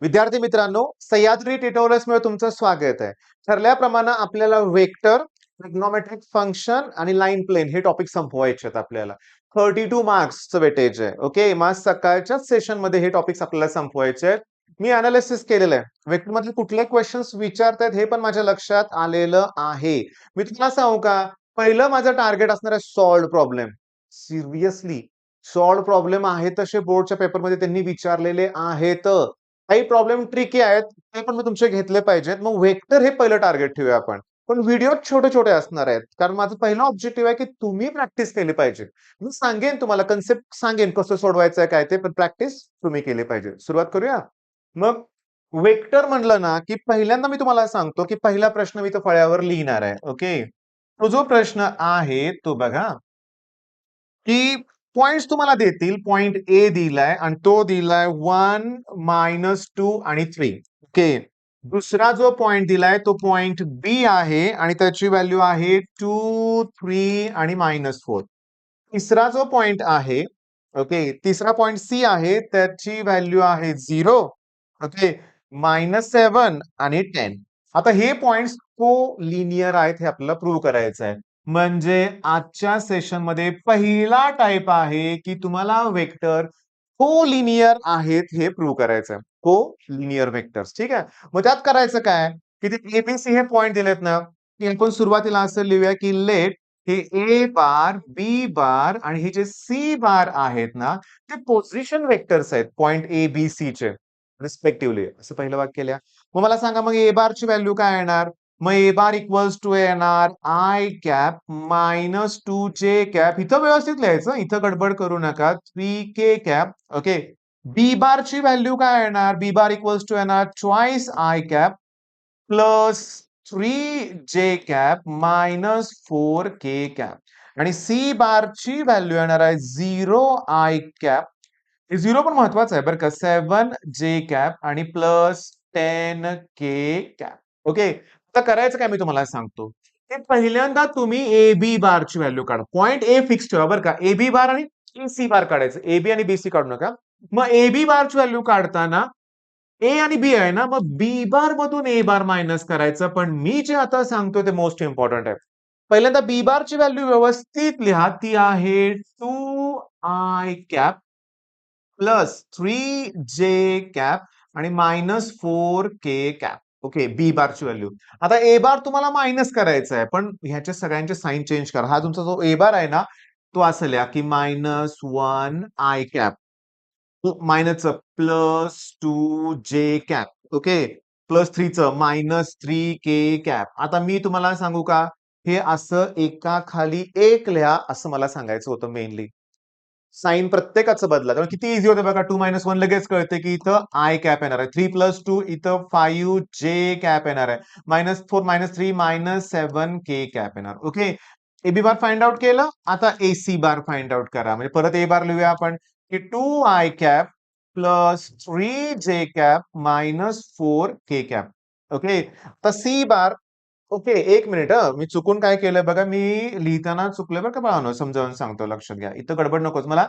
विद्यार्थी मित्रांनो, सह्याद्री ट्युटोरियल्समध्ये तुमचं स्वागत आहे. ठरल्याप्रमाणे आपल्याला वेक्टर, ट्रिग्नोमेट्रिक फंक्शन आणि लाईन प्लेन हे टॉपिक संपवायचे आहेत आपल्याला. 32 मार्क्सचं वेटेज आहे. ओके, मग सकाळच्याच सेशनमध्ये हे टॉपिक्स आपल्याला संपवायचे आहेत. मी अनालिसिस केलेलं आहे. वेक्टरमधले कुठले क्वेश्चन्स विचारतायत हे पण माझ्या लक्षात आलेलं आहे. मी तुम्हाला सांगू का, पहिलं माझं टार्गेट असणार आहे solve problem. Seriously solve problem आहे तसे बोर्डच्या पेपरमध्ये त्यांनी विचारलेले आहेत. काही प्रॉब्लेम ट्रिकी आहेत, ते पण मी तुमचे घेतले पाहिजेत. मग वेक्टर हे पहिलं टार्गेट ठेवूया आपण. पण व्हिडिओ छोटे-छोटे असणार आहेत. कारण माझं पहिलं ऑब्जेक्टिव्ह आहे, की तुम्ही प्रॅक्टिस केली पाहिजे. मी सांगेन तुम्हाला कन्सेप्ट सांगेन कसं सोडवायचं काय ते, पण प्रॅक्टिस तुम्ही केली पाहिजे. सुरुवात करूया? मग वेक्टर म्हणलं ना, की पहिल्यांदा मी तुम्हाला सांगतो, की पहिला प्रश्न मी इथं फळ्यावर लिहिणार आहे. ओके. तो जो प्रश्न आहे तो बघा, की पॉइंट्स तुम्हाला देतील. पॉइंट ए दिलाय आणि तो दिलाय 1, -2 आणि 3. ओके. दुसरा जो पॉइंट दिलाय तो पॉइंट बी आहे आणि त्याची व्हॅल्यू आहे 2, 3 आणि -4. तिसरा जो पॉइंट आहे, ओके, तिसरा पॉइंट सी आहे, त्याची व्हॅल्यू आहे 0, ओके, -7 आणि 10. आता हे पॉइंट्स को लिनियर आहेत हे आपल्याला प्रूव्ह करायचं आहे. म्हणजे आजच्या सेशनमध्ये पहिला टाइप आहे, की तुम्हाला वेक्टर कोलिनियर आहेत हे प्रूव्ह करायचं आहे. Collinear vectors. ठीक आहे. मग त्यात करायचं काय, की ते एबीसी हे पॉइंट दिलेत ना, की आपण सुरुवातीला असं लिहूया, की लेट हे ए बार, बी बार आणि हे जे सी बार आहेत ना, ते पोझिशन वेक्टर्स आहेत पॉइंट ए, बी, सी चे रिस्पेक्टिव्हली. असं पहिलं वाक्य लिहा. मग मला सांगा मग ए बारची व्हॅल्यू काय येणार? मग ए बार इक्वल्स टू येणार आय कॅप -2 जे कॅप. इथं व्यवस्थित लिहायचं, इथं गडबड करू नका. 3 के कॅप. ओके. बी बारची व्हॅल्यू काय येणार? बी बार इक्वल्स टू येणार ट्वाइस आय कॅप प्लस 3 जे कॅप -4 के कॅप आणि सी बारची व्हॅल्यू येणार आहे 0 आय कॅप. हे 0 पण महत्वाचं आहे बरं का. 7 जे कॅप आणि प्लस 10 के कॅप. ओके. आता करायचं काय मी तुम्हाला सांगतो. ते पहिल्यांदा तुम्ही ए बी बारची व्हॅल्यू काढा. पॉइंट ए फिक्स ठेवा बरं का. ए बी बार आणि सी बार काढायचं. ए बी आणि बी सी काढू नका. मग ए बी बारची व्हॅल्यू काढताना ए आणि बी आहे ना, मग बी बार मधून ए बार मायनस करायचं. पण मी जे आता सांगतोय ते मोस्ट इम्पॉर्टंट आहे. पहिल्यांदा बी बारची व्हॅल्यू व्यवस्थित लिहा. ती आहे 2 आय कॅप प्लस 3 जे कॅप आणि -4 के कॅप. ओके, बी बारची व्हॅल्यू. आता ए बार तुम्हाला मायनस करायचा आहे, पण ह्याच्या सगळ्यांचे साइन चेंज करा. हा तुमचा जो ए बार आहे ना, तो असं लिहा की -1 आय कॅप मायनसचं +2 जे कॅप. ओके. +3चं -3 के कॅप. आता मी तुम्हाला सांगू का, हे असं एकाखाली एक लिहा असं मला सांगायचं होतं मेनली. साइन प्रत्येकाचं बदला. त्यामुळे किती इझी होतं बघा. 2 - 1 लगेच कळते, की इथं आय कॅप येणार आहे. 3 + 2 इथं 5 जे कॅप येणार आहे. -4 - 3 -7 के कॅप येणार. ओके. ए-बी बार फाइंड आउट केलं. आता ए-सी बार फाइंड आउट करा. म्हणजे परत ए बार लिहूया आपण, की 2 आय कॅप प्लस 3 जे कॅप -4 के कॅप. ओके. आता सी बार. ओके, एक मिनिट हं. मी चुकून काय केलंय बघा, मी लिहिताना चुकलोय बरं का बाळांनो, समजावून सांगतो, लक्षात घ्या. इथं गडबड नकोच. मला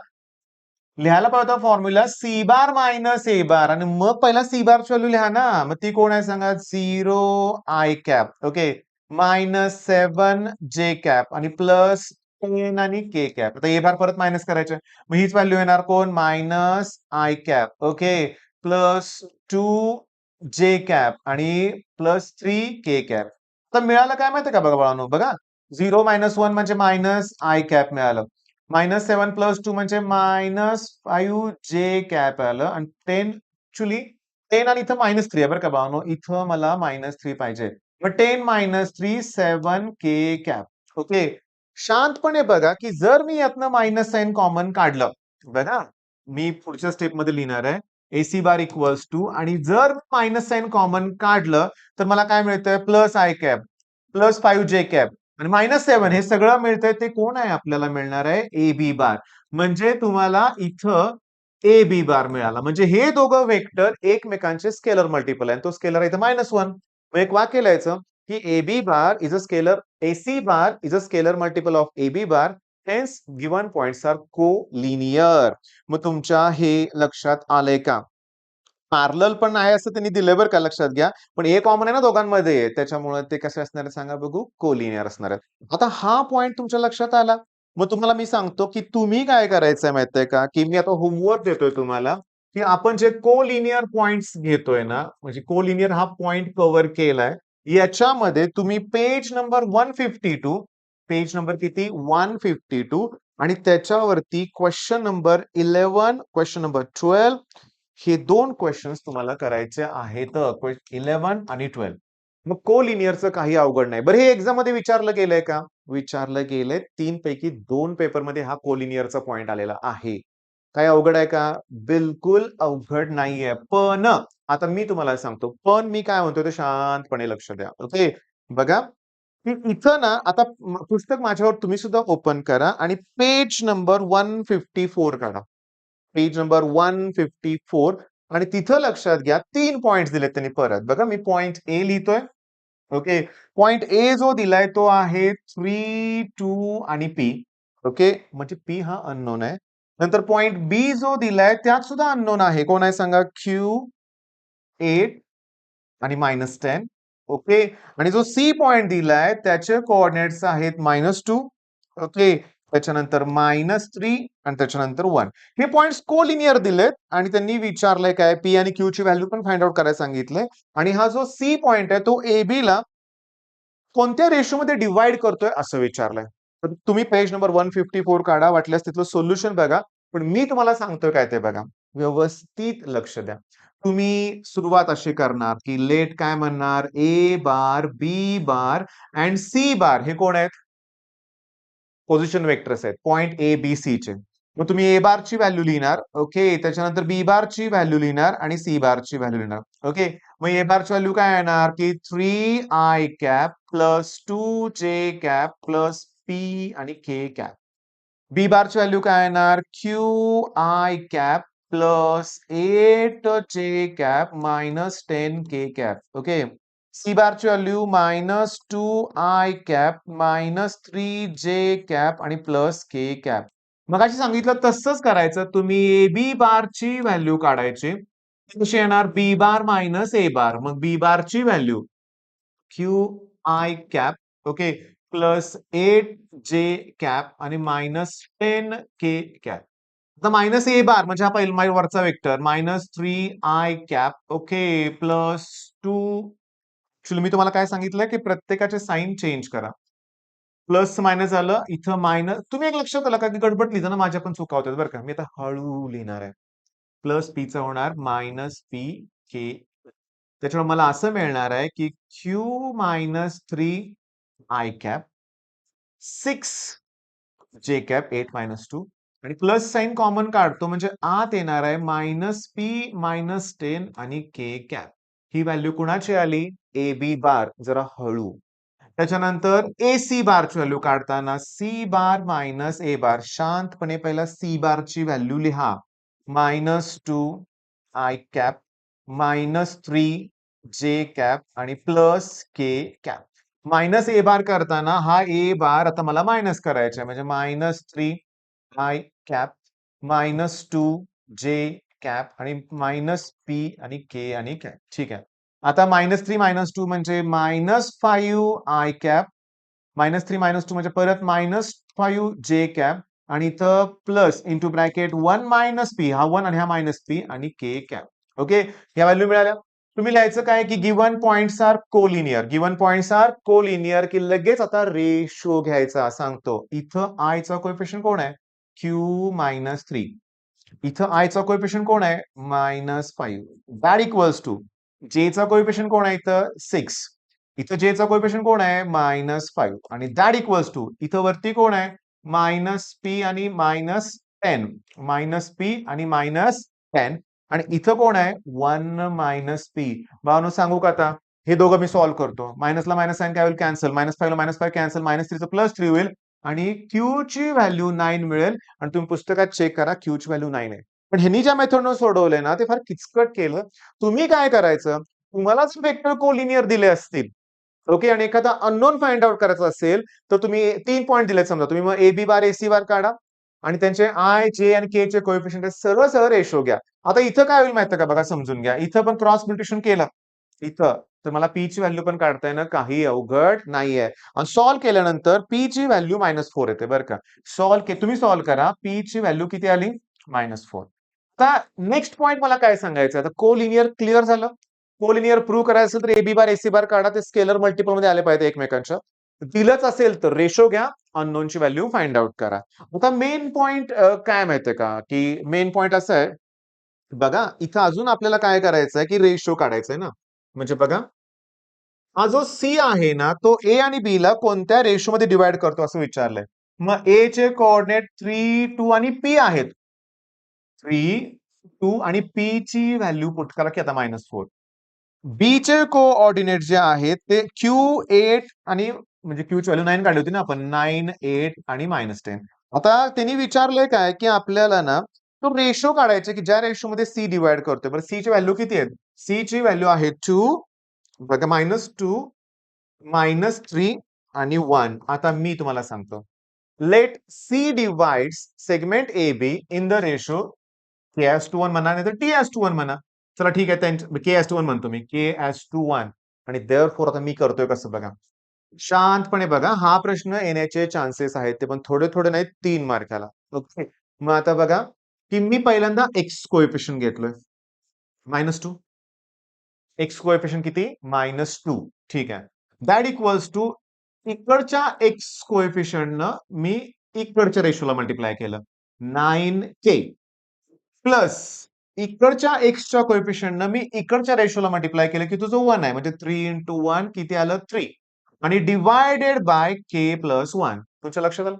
लिहायला पाहिजे होता फॉर्म्युला सी बार मायनस ए बार आणि मग पहिला सी बारची व्हॅल्यू लिहा ना. मग ती कोण आहे सांगा? 0 आय कॅप. ओके. -7 जे कॅप आणि प्लस 10 आणि के कॅप. आता ए बार परत मायनस करायचे. मग हीच व्हॅल्यू येणार कोण? Minus i cap. Okay. Plus 2 J cap आणि प्लस 3 के कॅप. तर मिळालं काय माहितीये का बघा बाळांनो, बघा. 0 - 1 म्हणजे मायनस आय कॅप मिळालं. -7 + 2 म्हणजे -5 जे कॅप आलं आणि 10 ॲक्चुअली 10 आणि इथं -3 आहे बरं का बाळांनो. इथं मला -3 पाहिजे. मग 10 - 3 7 के कॅप. ओके. शांतपणे बघा, की जर मी यातनं मायनस साइन कॉमन काढलं, बघा, मी पुढच्या स्टेपमध्ये लिहिणार आहे. एसी बार इक्वल्स टू आणि जर मायनस साइन कॉमन काढलं, तर मला काय मिळतंय? प्लस आय कॅप, प्लस 5 जे कॅप आणि -7 हे सगळं मिळतंय ते कोण आहे आपल्याला मिळणार आहे? ए बी बार. म्हणजे तुम्हाला इथं ए बी बार मिळाला. म्हणजे हे दोघं वेक्टर एकमेकांचे स्केलर मल्टिपल आहे. तो स्केलर आहे इथं -1. मग एक वाक्य लिहायचं, की A B bar is a scalar, AC bar is a scalar multiple of AB bar. Hence, given points are collinear. मग तुमच्या हे लक्षात आलंय का? पॅरलल पण आहे असं त्यांनी दिलंय बरं का, लक्षात घ्या. पण ए कॉमन आहे ना दोघांमध्ये, त्याच्यामुळे ते कसे असणार आहेत सांगा बघू? कोलिनियर असणार आहेत. आता हा पॉइंट तुमच्या लक्षात आला. मग तुम्हाला मी सांगतो, की तुम्ही काय करायचंय माहितीये का, की मी आता होमवर्क देतोय तुम्हाला, की आपण जे कोलिनियर पॉइंट्स घेतोय ना, म्हणजे कोलिनियर हा पॉइंट कव्हर केलाय. याच्यामध्ये तुम्ही पेज नंबर 152, पेज नंबर किती? 152 आणि त्याच्यावरती क्वेश्चन नंबर 11, क्वेश्चन नंबर 12 हे दोन क्वेश्चन्स तुम्हाला करायचे आहेत. 11 आणि 12. मग कोलिनियरचं काही अवघड नाही. बरं हे एक्झाम मध्ये विचारलं गेलंय का? विचारलं गेलंय. 3 पैकी 2 पेपरमध्ये हा कोलिनियरचा पॉइंट आलेला आहे. काही अवघड आहे का? बिलकुल अवघड नाहीये. पण आता मी तुम्हाला सांगतो. पण मी काय म्हणतोय ते शांतपणे लक्ष द्या. ओके. बघा, की इथं ना आता पुस्तक माझ्यावर तुम्ही सुद्धा ओपन करा आणि पेज नंबर 154 काढा. पेज नंबर 154 आणि तिथं लक्षात घ्या 3 पॉइंट्स दिलेत त्यांनी परत. बघा मी पॉइंट ए लिहितोय. ओके. पॉइंट ए जो दिलाय तो आहे 3, 2 आणि पी. ओके. म्हणजे पी हा अननोन आहे. नंतर पॉइंट बी जो दिलाय त्यात सुद्धा अननोन आहे. कोण आहे सांगा? क्यू 8 आणि -10. ओके. आणि जो सी पॉइंट दिलाय त्याचे कोऑर्डिनेट्स आहेत -2. ओके. त्याच्यानंतर -3 आणि त्याच्यानंतर 1. हे पॉइंट्स कोलिनियर दिलेत आणि त्यांनी विचारलंय काय? पी आणि क्यू ची व्हॅल्यू पण फाइंड आउट करायला सांगितलंय. आणि हा जो सी पॉइंट आहे तो AB ला कोणत्या रेशोमध्ये डिव्हाइड करतोय असं विचारलंय. तर तुम्ही पेज नंबर 154 काढा. वाटल्यास तिथलं सोल्युशन बघा. पण मी तुम्हाला सांगतोय काय ते बघा. व्यवस्थित लक्ष द्या. तुम्ही सुरुवात अशी करणार, की लेट काय म्हणणार? ए बार, बी बार अँड सी बार हे कोण आहेत? पोझिशन वेक्टर्स आहेत. पॉइंट ए, बी, सी चे. मग तुम्ही ए बारची व्हॅल्यू लिहिणार. ओके. त्याच्यानंतर बी बारची व्हॅल्यू लिहिणार आणि सी बारची व्हॅल्यू लिहिणार. ओके. मग ए बारची व्हॅल्यू काय येणार? की 3i cap plus 2j cap plus P आणि के कॅप. बी बारची व्हॅल्यू काय येणार? QI cap plus 8J cap minus 10K cap. Okay. C बारची व्हॅल्यू -2I cap minus 3J cap आणि प्लस K कॅप. मगाशी सांगितलं तसंच करायचं. तुम्ही ए बी बारची व्हॅल्यू काढायची. ती कशी येणार? बी बार मायनस ए बार. मग बी बारची value QI cap okay plus 8J cap आणि -10K कॅप. आता मायनस ए बार म्हणजे हा पहिला वरचा vector -3I cap okay plus 2. Actually मी तुम्हाला काय सांगितलं की प्रत्येकाचे साइन चेंज करा. प्लस मायनस झालं इथं मायनस. तुम्ही एक लक्षात आलं का की गडबड लिहिताना माझ्या पण चुका होतात बरं का. मी आता हळू लिहिणार आहे. प्लस पीचा होणार -PK. त्याच्यामुळे मला असं मिळणार आहे की Q-3I कॅप 6J कॅप 8-2 आणि प्लस साइन कॉमन काढतो म्हणजे आत येणार आहे -P -10 आणि K कॅप. ही व्हॅल्यू कुणाची आली? ए बी बार. जरा हळू. त्याच्यानंतर ए सी बारची व्हॅल्यू काढताना सी बार मायनस ए बार. शांतपणे पहिला सी बारची व्हॅल्यू लिहा. -2I कॅप -3J कॅप आणि प्लस के कॅप. मायनस ए बार करताना हा ए बार आता मला मायनस करायचा आहे म्हणजे -3I कॅप -2J कॅप आणि -P आणि K आणि कॅप. ठीक आहे. आता -3 -2 म्हणजे -5I कॅप -3 -2 म्हणजे परत -5J कॅप आणि इथं प्लस इंटू ब्रॅकेट 1 -P हा 1 आणि हा -P आणि K कॅप. ओके. या व्हॅल्यू मिळाल्या. तुम्ही लिहायचं काय की given points are collinear. Given points are collinear की लगेच आता रेशो घ्यायचा सांगतो. इथं आय चा कोएफिशियंट कोण आहे? Q-3. इथं आय चा कोएफिशियंट कोण आहे? -5. दॅट इक्वल्स टू जे चा कोएफिशियंट कोण आहे इथं? 6. इथं जे चा कोएफिशियंट कोण आहे? -5 आणि दॅट इक्वल्स टू इथं वरती कोण आहे? -P आणि -10. -P आणि -10 आणि इथं कोण आहे? 1 -P. भावांनो सांगू का आता? हे दोघं मी सॉल्व्ह करतो. मायनसला मायनस साइन काय होईल? कॅन्सल. -5 ला -5 कॅन्सल. -3 चं +3 होईल आणि Q ची व्हॅल्यू 9 मिळेल आणि तुम्ही पुस्तकात चेक करा Q ची व्हॅल्यू 9 आहे. पण ह्यांनी ज्या मेथडनं सोडवलंय ना ते फार किचकट केलं. तुम्ही काय करायचं? तुम्हाला जर वेक्टर कोलिनियर दिले असतील ओके आणि एखादा अननोन फाइंड आउट करायचा असेल तर तुम्ही 3 पॉइंट दिलेत समजा तुम्ही मग ए बी बार ए सी बार काढा. आणि त्यांचे आय, जे आणि के चे कोएफिशियंट सरळ सरळ रेशो घ्या. आता इथं काय होईल माहिती का बघा समजून घ्या. इथं पण क्रॉस मल्टिप्लिकेशन केलं इथं तर मला पी ची व्हॅल्यू पण काढता येणं काही अवघड नाहीये. आणि सॉल्व्ह केल्यानंतर पी ची व्हॅल्यू -4 येते बरं का. तुम्ही सॉल्व्ह करा. पी ची व्हॅल्यू किती आली? -4. आता नेक्स्ट पॉइंट मला काय सांगायचं आता कोलिनियर क्लिअर झालं. कोलिनियर प्रूव्ह करायचं तर एबी बार एसी बार काढा ते स्केलर मल्टिपल मध्ये आले पाहिजे एकमेकांच्या. दिलंच असेल तर रेशो घ्या अननोन ची व्हॅल्यू फाइंड आउट करा. आता मेन पॉइंट काय माहितीये का की मेन पॉइंट असं आहे बघा इथं अजून आपल्याला काय करायचं आहे की रेशो काढायचा आहे ना म्हणजे बघा हा जो सी आहे ना तो ए आणि बी ला कोणत्या रेशो मध्ये डिवाइड करतो असं विचारलंय. मग ए चे कोऑर्डिनेट 3, 2 आणि पी आहेत. 3, 2 आणि पी ची व्हॅल्यू पुट करा की आता -4. बी चे कोऑर्डिनेट जे आहेत ते Q8 आणि म्हणजे Q ची व्हॅल्यू 9 काढली होती ना आपण 9, 8 आणि -10. आता त्यांनी विचारलंय काय की आपल्याला ना तो रेशो काढायचा की ज्या रेशो मध्ये सी डिवाइड करतोय. बरं सी ची व्हॅल्यू किती आहे? सी ची व्हॅल्यू आहे 2 बघा -2, -3 आणि 1. आता मी तुम्हाला सांगतो. Let see divides segment A be in the ratio K:1 म्हणा नाही तर T:1 म्हणा. चला ठीक आहे K:1 म्हणतो मी K:1 आणि देअरफॉर आता मी करतोय कसं बघा. शांतपणे बघा हा प्रश्न येण्याचे चान्सेस आहेत ते पण थोडे थोडे नाहीत 3 मार्काला. ओके. मग आता बघा की मी पहिल्यांदा एक्स कोएफिशियंट घेतलोय -2. एक्स कोएफिशियंट किती? -2. ठीक आहे. दॅट इक्वल्स टू इकडच्या एक्स कोएफिशियंटनं मी इकडच्या रेशोला मल्टिप्लाय केलं 9K प्लस इकडच्या एक्सच्या कोएफिशियंटनं मी इकडच्या रेशोला मल्टिप्लाय केलं की तुझं 1 आहे म्हणजे 3 into 1 किती आलं 3 आणि डिवायडेड बाय K प्लस 1. तुमच्या लक्षात आलं?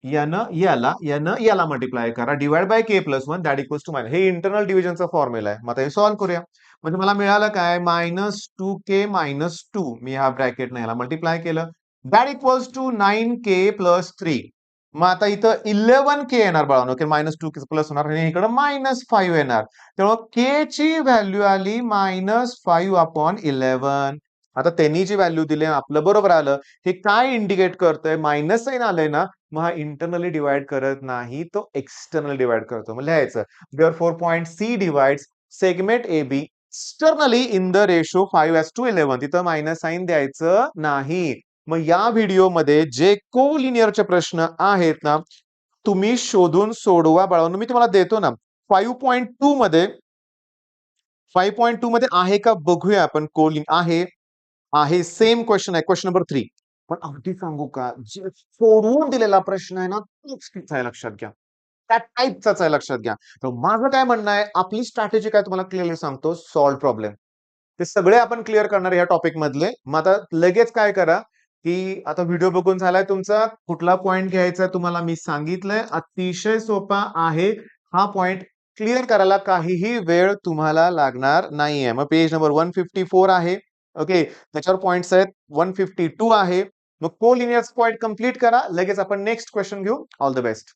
यानं याला मल्टिप्लाय करा divide by K plus 1 that equals to minus हे इंटरनल डिव्हिजनचा फॉर्म्युला आहे. मग आता हे सॉल्व्ह करूया. म्हणजे मला मिळालं काय -2K -2 मी हा ब्रॅकेट ने याला मल्टिप्लाय केलं that equals to 9K plus 3. मग आता इथं 11K येणार बाळांनो की -2 प्लस होणार आणि इकडं -5 येणार. तेव्हा K ची व्हॅल्यू आली -5/11. आता त्यांनी जी व्हॅल्यू दिली आपलं बरोबर आलं. हे काय इंडिकेट करतंय मायनस साइन आलंय ना मग हा इंटरनली डिवाइड करत नाही तो एक्सटर्नल डिवाइड करतो. मग लिहायचं therefore point C divides segment A B externally in the ratio 5:11. तिथं मायनस साइन द्यायचं नाही. मग या व्हिडिओमध्ये जे कोलिनियरचे प्रश्न आहेत ना तुम्ही शोधून सोडवा बाळांनो मी तुम्हाला देतो ना 5.2 मध्ये 5.2 मध्ये आहे का बघूया आपण आहे सेम क्वेश्चन आहे क्वेश्चन नंबर 3. पण अगदी सांगू का जे सोडवून दिलेला प्रश्न आहे ना तोच आहे लक्षात घ्या. त्या टाईपचाच आहे लक्षात घ्या. तर माझं काय म्हणणं आहे आपली स्ट्रॅटेजी काय तुम्हाला क्लिअरली सांगतो सॉल्व्ह प्रॉब्लेम. ते सगळे आपण क्लिअर करणार या टॉपिक मधले. मग आता लगेच काय करा की आता व्हिडिओ बघून झालाय तुमचा कुठला पॉइंट घ्यायचा तुम्हाला मी सांगितलंय अतिशय सोपा आहे. हा पॉइंट क्लिअर करायला काहीही वेळ तुम्हाला लागणार नाहीये. मग पेज नंबर 154 आहे. ओके त्याच्यावर पॉइंट्स आहेत 152 आहे. मग कोलिनियर पॉइंट कंप्लीट करा लगेच आपण नेक्स्ट क्वेश्चन घेऊ. All the best.